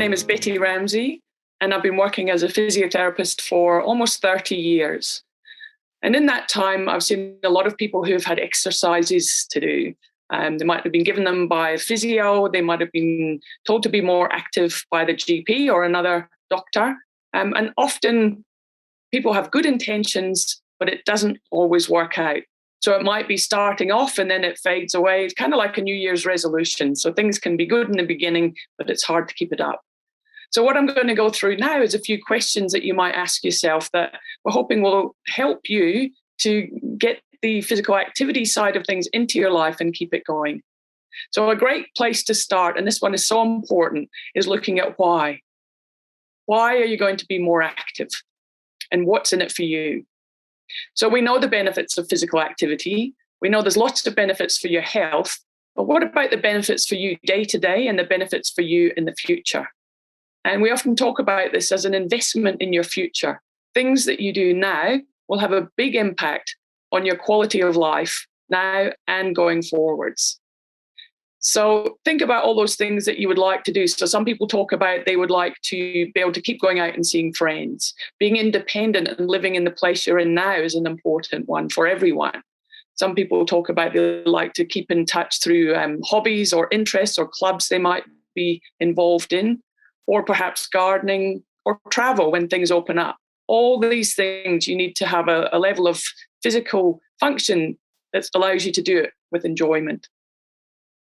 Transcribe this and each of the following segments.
name is Betty Ramsey, and I've been working as a physiotherapist for almost 30 years. And in that time, I've seen a lot of people who've had exercises to do. They might have been given them by a physio, they might have been told to be more active by the GP or another doctor. And often people have good intentions, but it doesn't always work out. So it might be starting off and then it fades away. It's kind of like a New Year's resolution. So things can be good in the beginning, but it's hard to keep it up. So what I'm going to go through now is a few questions that you might ask yourself that we're hoping will help you to get the physical activity side of things into your life and keep it going. So a great place to start, and this one is so important, is looking at why. Why are you going to be more active? And what's in it for you? So we know the benefits of physical activity. We know there's lots of benefits for your health, but what about the benefits for you day to day and the benefits for you in the future? And we often talk about this as an investment in your future. Things that you do now will have a big impact on your quality of life now and going forwards. So think about all those things that you would like to do. So some people talk about they would like to be able to keep going out and seeing friends. Being independent and living in the place you're in now is an important one for everyone. Some people talk about they like to keep in touch through hobbies or interests or clubs they might be involved in, or perhaps gardening or travel when things open up. All these things, you need to have a level of physical function that allows you to do it with enjoyment.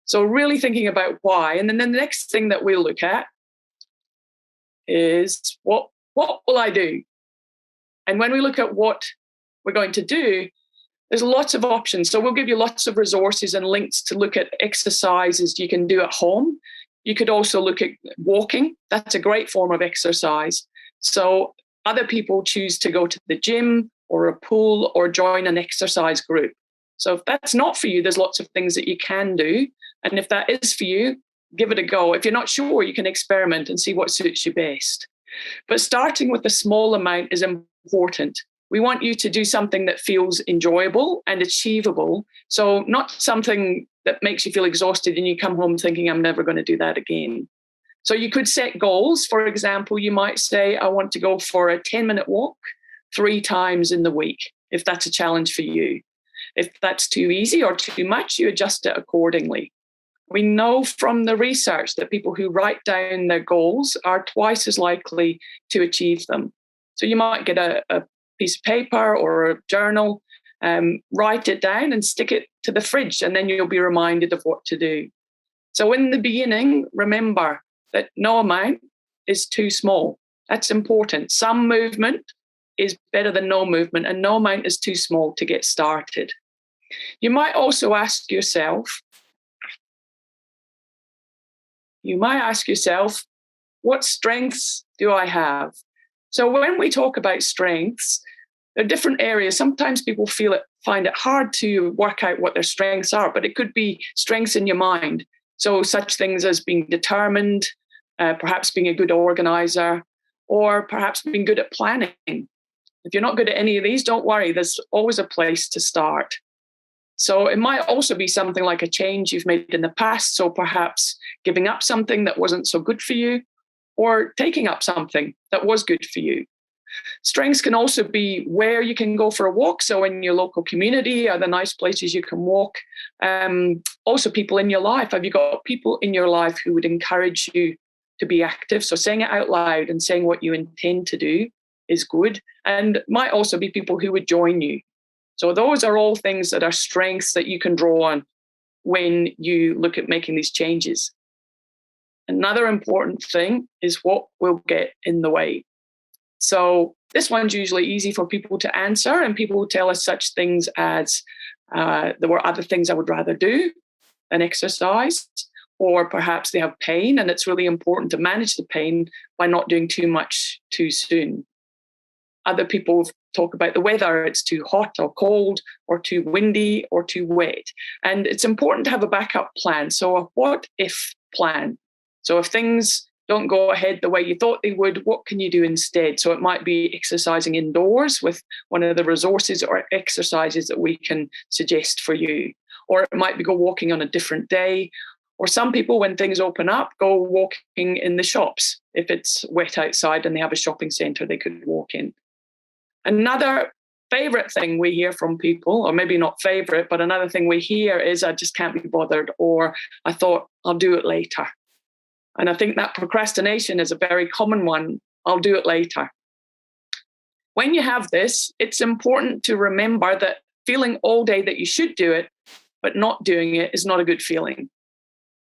So really thinking about why. And then the next thing that we'll look at is what will I do? And when we look at what we're going to do, there's lots of options. So we'll give you lots of resources and links to look at exercises you can do at home. You could also look at walking. That's a great form of exercise. So other people choose to go to the gym or a pool or join an exercise group. So if that's not for you, there's lots of things that you can do. And if that is for you, give it a go. If you're not sure, you can experiment and see what suits you best. But starting with a small amount is important. We want you to do something that feels enjoyable and achievable. So not something that makes you feel exhausted and you come home thinking, I'm never going to do that again. So you could set goals. For example, you might say, I want to go for a 10-minute walk 3 times in the week, if that's a challenge for you. If that's too easy or too much, you adjust it accordingly. We know from the research that people who write down their goals are twice as likely to achieve them. So you might get a piece of paper or a journal, write it down and stick it to the fridge, and then you'll be reminded of what to do. So in the beginning, remember that no amount is too small. That's important. Some movement is better than no movement, and no amount is too small to get started. You might also ask yourself, what strengths do I have? So when we talk about strengths, there are different areas. Sometimes people find it hard to work out what their strengths are, but it could be strengths in your mind. So such things as being determined, perhaps being a good organizer, or perhaps being good at planning. If you're not good at any of these, don't worry. There's always a place to start. So it might also be something like a change you've made in the past. So perhaps giving up something that wasn't so good for you, or taking up something that was good for you. Strengths can also be where you can go for a walk. So in your local community, are there nice places you can walk? Also people in your life. Have you got people in your life who would encourage you to be active? So saying it out loud and saying what you intend to do is good. And might also be people who would join you. So those are all things that are strengths that you can draw on when you look at making these changes. Another important thing is what will get in the way. So this one's usually easy for people to answer, and people will tell us such things as there were other things I would rather do than exercise, or perhaps they have pain and it's really important to manage the pain by not doing too much too soon. Other people talk about the weather, it's too hot or cold or too windy or too wet. And it's important to have a backup plan. So a what if plan. So if things don't go ahead the way you thought they would, what can you do instead? So it might be exercising indoors with one of the resources or exercises that we can suggest for you. Or it might be go walking on a different day, Or some people, when things open up, go walking in the shops. If it's wet outside and they have a shopping centre, they could walk in. Another favorite thing we hear from people, or maybe not favorite, but another thing we hear is, I just can't be bothered, or I thought I'll do it later. And I think that procrastination is a very common one. I'll do it later. When you have this, it's important to remember that feeling all day that you should do it, but not doing it is not a good feeling.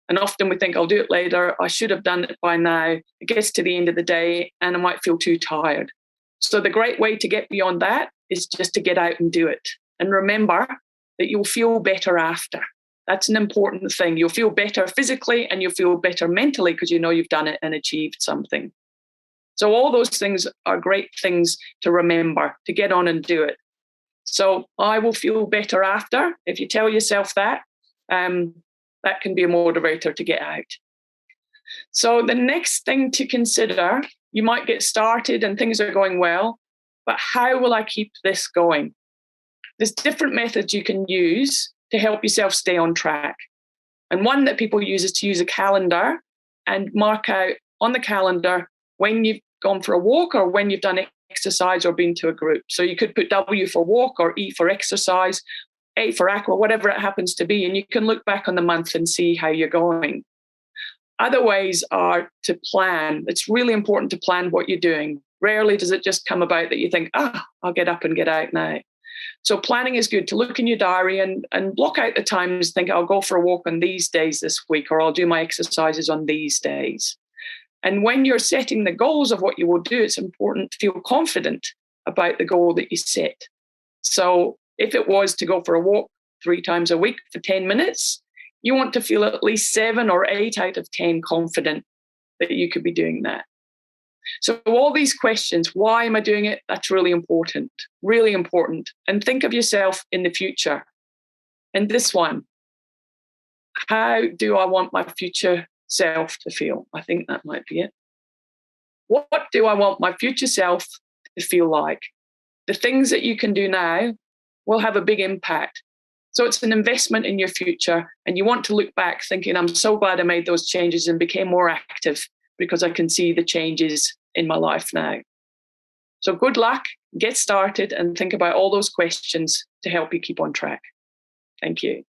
And often we think, I'll do it later. I should have done it by now. It gets to the end of the day and I might feel too tired. So the great way to get beyond that is just to get out and do it. And remember that you'll feel better after. That's an important thing. You'll feel better physically and you'll feel better mentally because you know you've done it and achieved something. So all those things are great things to remember, to get on and do it. So I will feel better after. If you tell yourself that, that can be a motivator to get out. So the next thing to consider, you might get started and things are going well, but how will I keep this going? There's different methods you can use to help yourself stay on track. And one that people use is to use a calendar and mark out on the calendar when you've gone for a walk or when you've done exercise or been to a group. So you could put W for walk or E for exercise, A for aqua, whatever it happens to be, and you can look back on the month and see how you're going. Other ways are to plan. It's really important to plan what you're doing. Rarely does it just come about that you think, I'll get up and get out now. So planning is good, to look in your diary and block out the times, think I'll go for a walk on these days this week, or I'll do my exercises on these days. And when you're setting the goals of what you will do, it's important to feel confident about the goal that you set. So if it was to go for a walk 3 times a week for 10 minutes, you want to feel at least 7 or 8 out of 10 confident that you could be doing that. So all these questions, why am I doing it? That's really important, really important. And think of yourself in the future. And this one, how do I want my future self to feel? I think that might be it. What do I want my future self to feel like? The things that you can do now will have a big impact. So it's an investment in your future. And you want to look back thinking, I'm so glad I made those changes and became more active because I can see the changes in my life now. So good luck, get started and think about all those questions to help you keep on track. Thank you.